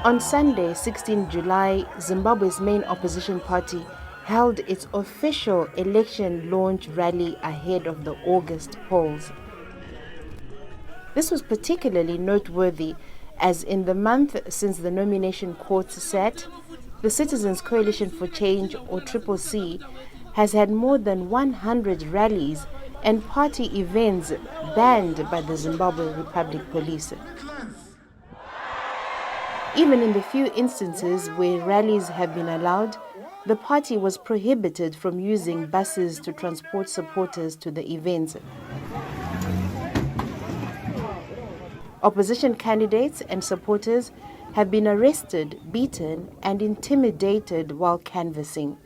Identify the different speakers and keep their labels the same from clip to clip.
Speaker 1: On Sunday, 16 July, Zimbabwe's main opposition party held its official election launch rally ahead of the August polls. This was particularly noteworthy as in the month since the nomination courts sat, the Citizens Coalition for Change, or CCC, has had more than 100 rallies and party events banned by the Zimbabwe Republic Police. Even in the few instances where rallies have been allowed, the party was prohibited from using buses to transport supporters to the events. Opposition candidates and supporters have been arrested, beaten, and intimidated while canvassing.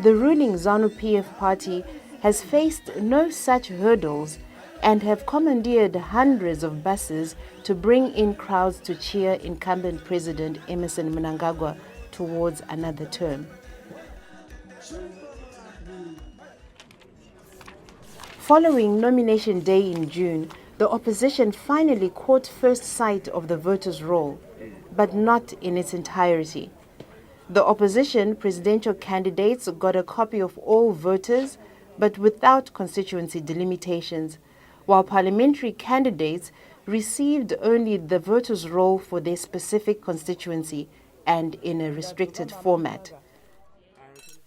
Speaker 1: The ruling ZANU-PF party has faced no such hurdles and have commandeered hundreds of buses to bring in crowds to cheer incumbent President Emmerson Mnangagwa towards another term. Following nomination day in June, the opposition finally caught first sight of the voters' roll, but not in its entirety. The opposition presidential candidates got a copy of all voters, but without constituency delimitations, while parliamentary candidates received only the voters' roll for their specific constituency and in a restricted format.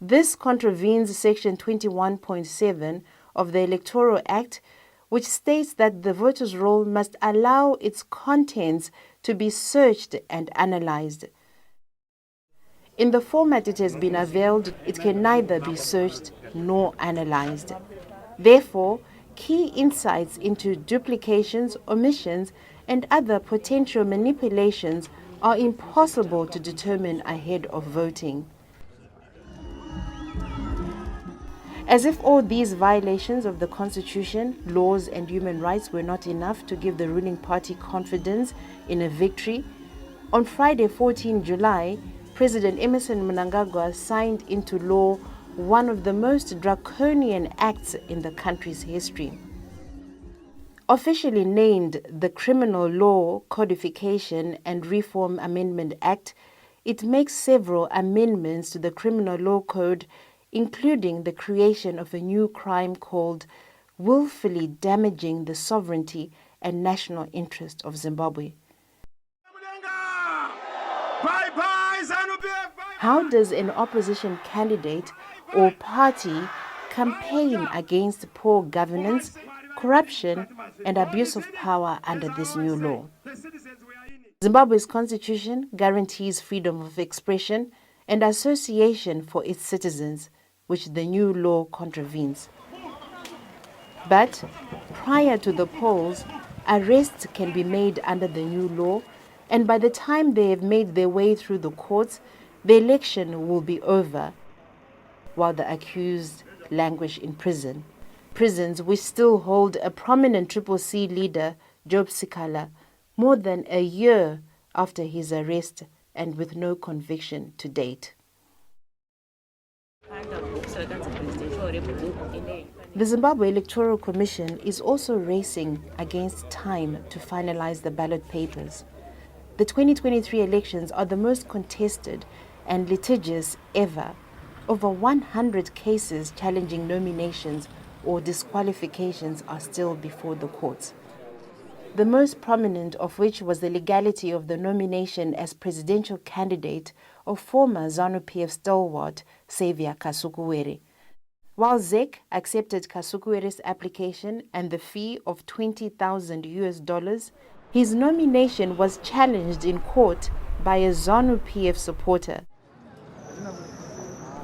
Speaker 1: This contravenes Section 21.7 of the Electoral Act, which states that the voters' roll must allow its contents to be searched and analyzed. In the format it has been availed, it can neither be searched nor analyzed. Therefore, key insights into duplications, omissions, and other potential manipulations are impossible to determine ahead of voting. As if all these violations of the Constitution, laws, and human rights were not enough to give the ruling party confidence in a victory, on Friday, 14 July, President Emmerson Mnangagwa signed into law one of the most draconian acts in the country's history. Officially named the Criminal Law Codification and Reform Amendment Act, it makes several amendments to the Criminal Law Code, including the creation of a new crime called willfully damaging the sovereignty and national interest of Zimbabwe. How does an opposition candidate or party campaign against poor governance, corruption, and abuse of power under this new law? Zimbabwe's constitution guarantees freedom of expression and association for its citizens, which the new law contravenes. But prior to the polls, arrests can be made under the new law, and by the time they have made their way through the courts, the election will be over, while the accused languish in prison. Prisons which still hold a prominent CCC leader, Job Sikala, more than a year after his arrest and with no conviction to date. The Zimbabwe Electoral Commission is also racing against time to finalize the ballot papers. The 2023 elections are the most contested and litigious ever. Over 100 cases challenging nominations or disqualifications are still before the courts. The most prominent of which was the legality of the nomination as presidential candidate of former ZANU-PF stalwart Xavier Kasukuwere. While ZEC accepted Kasukuwere's application and the fee of $20,000, his nomination was challenged in court by a ZANU-PF supporter.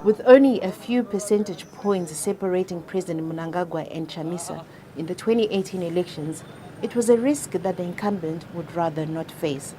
Speaker 1: With only a few percentage points separating President Mnangagwa and Chamisa in the 2018 elections, it was a risk that the incumbent would rather not face.